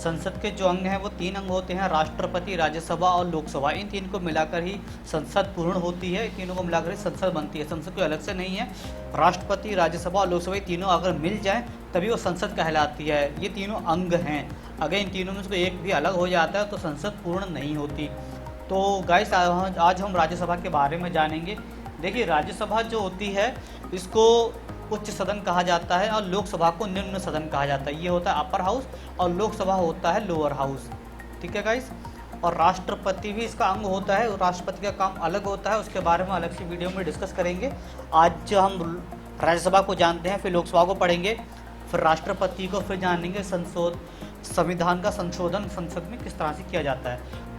संसद के जो अंग हैं वो 3 अंग होते हैं, राष्ट्रपति, राज्यसभा और लोकसभा। इन 3 को मिलाकर ही संसद पूर्ण होती है, इन तीनों को मिलाकर ही संसद बनती है। संसद कोई अलग से नहीं है। राष्ट्रपति, राज्यसभा और लोकसभा, ये तीनों अगर मिल जाएं तभी वो संसद कहलाती है। ये तीनों अंग हैं, अगर इन तीनों में से कोई एक भी अलग हो जाता है तो संसद पूर्ण नहीं होती। तो गाइस आज हम राज्यसभा के बारे में जानेंगे। देखिए, राज्यसभा जो होती है इसको उच्च सदन कहा जाता है और लोकसभा को निम्न सदन कहा जाता है। ये होता है अपर हाउस और लोकसभा होता है लोअर हाउस। ठीक है गाइस। और राष्ट्रपति भी इसका अंग होता है, राष्ट्रपति का काम अलग होता है, उसके बारे में अलग से वीडियो में डिस्कस करेंगे। आज हम राज्यसभा को जानते हैं, फिर लोकसभा को पढ़ेंगे, फिर राष्ट्रपति को, फिर जानेंगे संविधान का संशोधन संसद में किस तरह से किया जाता है।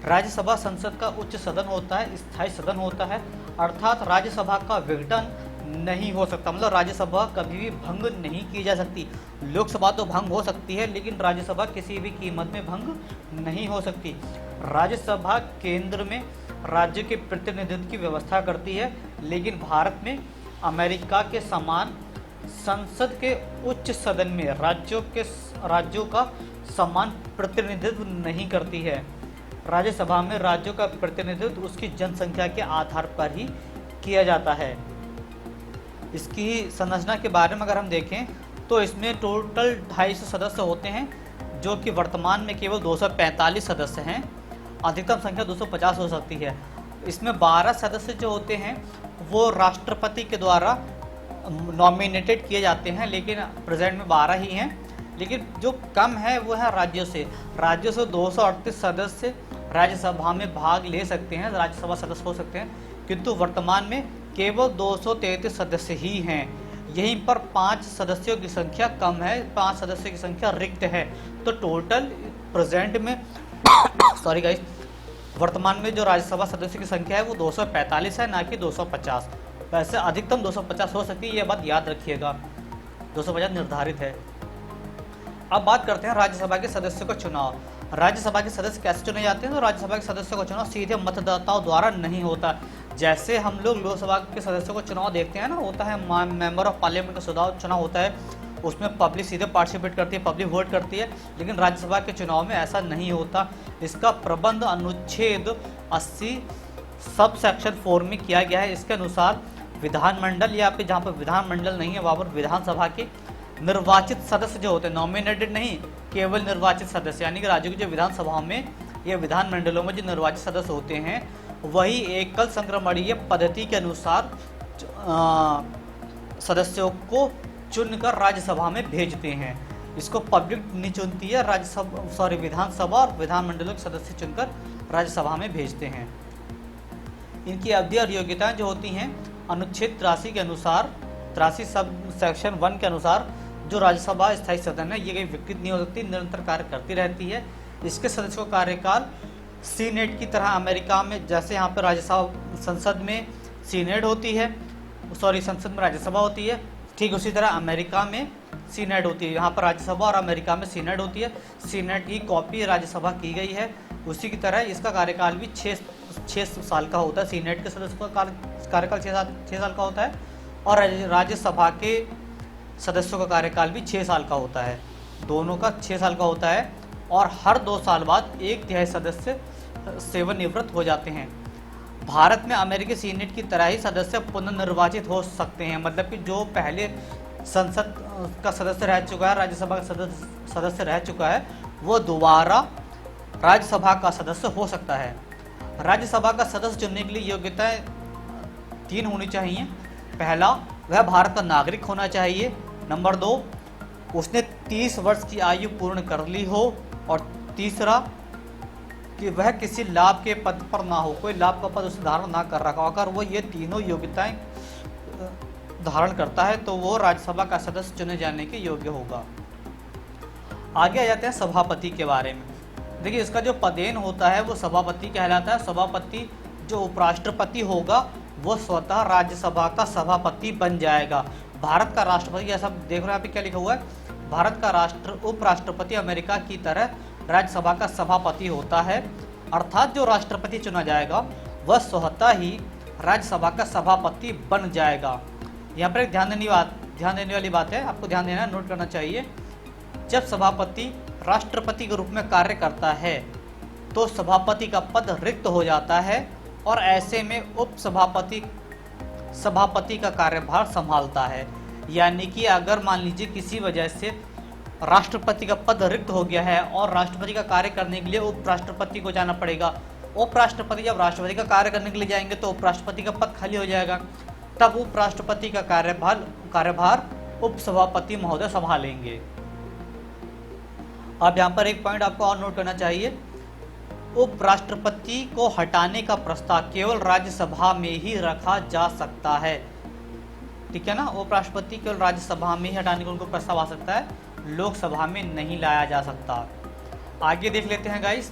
राज्यसभा संसद का उच्च सदन होता है, स्थायी सदन होता है, अर्थात राज्यसभा का विघटन नहीं हो सकता। मतलब राज्यसभा कभी भी भंग नहीं की जा सकती। लोकसभा तो भंग हो सकती है, लेकिन राज्यसभा किसी भी कीमत में भंग नहीं हो सकती। राज्यसभा केंद्र में राज्य के प्रतिनिधित्व की व्यवस्था करती है, लेकिन भारत में अमेरिका के समान संसद के उच्च सदन में राज्यों का समान प्रतिनिधित्व नहीं करती है। राज्यसभा में राज्यों का प्रतिनिधित्व उसकी जनसंख्या के आधार पर ही किया जाता है। इसकी संरचना के बारे में अगर हम देखें तो इसमें टोटल 250 सदस्य होते हैं, जो कि वर्तमान में केवल 245 सदस्य हैं। अधिकतम संख्या 250 हो सकती है। इसमें 12 सदस्य जो होते हैं वो राष्ट्रपति के द्वारा नॉमिनेटेड किए जाते हैं, लेकिन प्रेजेंट में 12 ही हैं। लेकिन जो कम है वो है राज्यों से 238 सदस्य राज्यसभा में भाग ले सकते हैं, राज्यसभा सदस्य हो सकते हैं, किंतु वर्तमान में केवल 233 सदस्य ही हैं। यहीं पर 5 सदस्यों की संख्या कम है, 5 सदस्यों की संख्या रिक्त है। तो टोटल प्रेजेंट में सॉरी गाइस, वर्तमान में जो राज्यसभा सदस्यों की संख्या है वो 245 है, ना कि 250। वैसे अधिकतम 250 हो सकती है, ये बात याद रखिएगा, 250 निर्धारित है। अब बात करते हैं राज्यसभा के सदस्यों का चुनाव। राज्यसभा के सदस्य कैसे चुने जाते हैं? तो राज्यसभा के सदस्यों का चुनाव सीधे मतदाताओं द्वारा नहीं होता। जैसे हम लोग लोकसभा के सदस्यों का चुनाव देखते हैं ना, होता है मेंबर ऑफ पार्लियामेंट का चुनाव होता है, उसमें पब्लिक सीधे पार्टिसिपेट करती है, पब्लिक वोट करती है। लेकिन राज्यसभा के चुनाव में ऐसा नहीं होता। इसका प्रबंध अनुच्छेद 80 सब सेक्शन 4 में किया गया है। इसके अनुसार विधानमंडल या फिर जहाँ पर विधानमंडल नहीं है वहाँ पर विधानसभा के निर्वाचित सदस्य जो होते हैं, नॉमिनेटेड नहीं, केवल निर्वाचित सदस्य, यानी कि राज्यों की जो विधानसभाओं में या विधानमंडलों में जो निर्वाचित सदस्य होते हैं वही एकल संक्रमणीय पद्धति के अनुसार सदस्यों को चुनकर राज्यसभा में भेजते हैं। इसको पब्लिक नहीं चुनती है, विधानसभा और विधानमंडलों के सदस्य चुनकर राज्यसभा में भेजते हैं। इनकी अवधि और योग्यताएं जो होती हैं अनुच्छेद 83 के अनुसार, 83 सब सेक्शन 1 के अनुसार जो राज्यसभा स्थायी सदन है ये कहीं विकृत नहीं हो सकती, निरंतर कार्य करती रहती है। इसके सदस्यों का कार्यकाल सीनेट की तरह अमेरिका में, जैसे यहाँ पर राज्यसभा संसद में सीनेट होती है, संसद में राज्यसभा होती है, ठीक उसी तरह अमेरिका में सीनेट होती है। यहाँ पर राज्यसभा और अमेरिका में सीनेट होती है। सीनेट की कॉपी राज्यसभा की गई है, उसी की तरह इसका कार्यकाल भी 6 साल का होता है। सीनेट के सदस्यों का कार्यकाल 6 साल का होता है और राज्यसभा के सदस्यों का कार्यकाल भी 6 साल का होता है। दोनों का 6 साल का होता है और हर 2 साल बाद 1/3 सदस्य सेवानिवृत्त हो जाते हैं। भारत में अमेरिकी सीनेट की तरह ही सदस्य पुनर्निर्वाचित हो सकते हैं। मतलब कि जो पहले संसद का सदस्य रह चुका है, राज्यसभा का सदस्य रह चुका है, वो दोबारा राज्यसभा का सदस्य हो सकता है। राज्यसभा का सदस्य चुनने के लिए योग्यताएं 3 होनी चाहिए। पहला, वह भारत का नागरिक होना चाहिए। नंबर 2, उसने 30 वर्ष की आयु पूर्ण कर ली हो। और तीसरा, कि वह किसी लाभ के पद पर ना हो, कोई लाभ का पद उसे धारण ना कर रखा हो। अगर वो ये तीनों योग्यताएं धारण करता है तो वो राज्यसभा का सदस्य चुने जाने के योग्य होगा। आगे आ जाते हैं सभापति के बारे में। देखिए, इसका जो पदेन होता है वो सभापति कहलाता है। सभापति जो उपराष्ट्रपति होगा वो स्वतः राज्यसभा का सभापति बन जाएगा। भारत का राष्ट्रपति, जैसा देख रहे हैं यहाँ पे क्या लिखा हुआ है, भारत का उपराष्ट्रपति अमेरिका की तरह राज्यसभा का सभापति होता है। अर्थात जो राष्ट्रपति चुना जाएगा वह स्वतः ही राज्यसभा का सभापति बन जाएगा। यहाँ पर एक ध्यान देने वाली बात है, आपको ध्यान देना, नोट करना चाहिए जब सभापति राष्ट्रपति के रूप में कार्य करता है तो सभापति का पद रिक्त हो जाता है और ऐसे में उपसभापति सभापति का कार्यभार संभालता है। यानी कि अगर मान लीजिए किसी वजह से राष्ट्रपति का पद रिक्त हो गया है और राष्ट्रपति का कार्य करने के लिए उपराष्ट्रपति को जाना पड़ेगा, उपराष्ट्रपति जब राष्ट्रपति का कार्य करने के लिए जाएंगे तो उपराष्ट्रपति का पद खाली हो जाएगा, तब उपराष्ट्रपति का कार्यभार उपसभापति महोदय संभालेंगे। अब यहाँ पर एक पॉइंट आपको और नोट करना चाहिए, उपराष्ट्रपति को हटाने का प्रस्ताव केवल राज्यसभा में ही रखा जा सकता है। ठीक है ना, उपराष्ट्रपति केवल राज्यसभा में ही हटाने का उनको प्रस्ताव आ सकता है, लोकसभा में नहीं लाया जा सकता। आगे देख लेते हैं गाइस,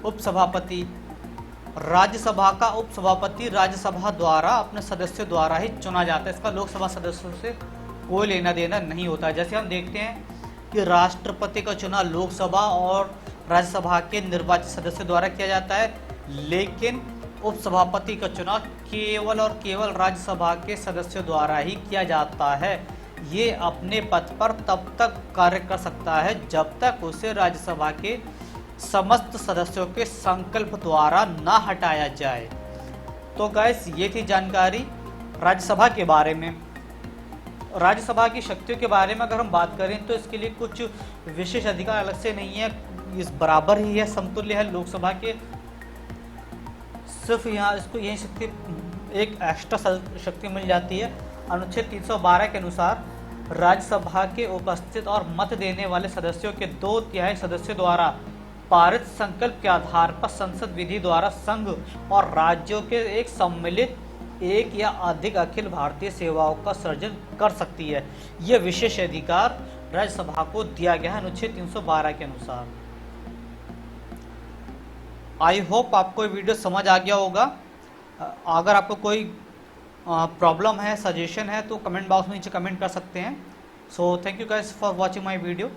उपसभापति। राज्यसभा का उपसभापति राज्यसभा द्वारा अपने सदस्यों द्वारा ही चुना जाता है, इसका लोकसभा सदस्यों से कोई लेना देना नहीं होता है। जैसे हम देखते हैं कि राष्ट्रपति का चुनाव लोकसभा और राज्यसभा के निर्वाचित सदस्यों द्वारा किया जाता है, लेकिन उपसभापति का चुनाव केवल और केवल राज्यसभा के सदस्यों द्वारा ही किया जाता है। ये अपने पद पर तब तक कार्य कर सकता है जब तक उसे राज्यसभा के समस्त सदस्यों के संकल्प द्वारा ना हटाया जाए। तो गाइस, ये थी जानकारी राज्यसभा के बारे में। राज्यसभा की शक्तियों के बारे में अगर हम बात करें तो इसके लिए कुछ विशेष अधिकार अलग से नहीं है, इस बराबर ही है, समतुल्य है लोकसभा के। सिर्फ यहाँ इसको यही शक्ति, एक एक्स्ट्रा शक्ति मिल जाती है। अनुच्छेद 312 के अनुसार राज्यसभा के उपस्थित और मत देने वाले सदस्यों के 2/3 सदस्यों द्वारा पारित संकल्प के आधार पर संसद विधि द्वारा संघ और राज्यों के एक सम्मिलित एक या अधिक अखिल भारतीय सेवाओं का सृजन कर सकती है। यह विशेष अधिकार राज्यसभा को दिया गया है अनुच्छेद 312 के अनुसार। आई होप आपको ये वीडियो समझ आ गया होगा। अगर आपको कोई प्रॉब्लम है, सजेशन है, तो कमेंट बॉक्स में नीचे कमेंट कर सकते हैं। So thank you guys for watching my video.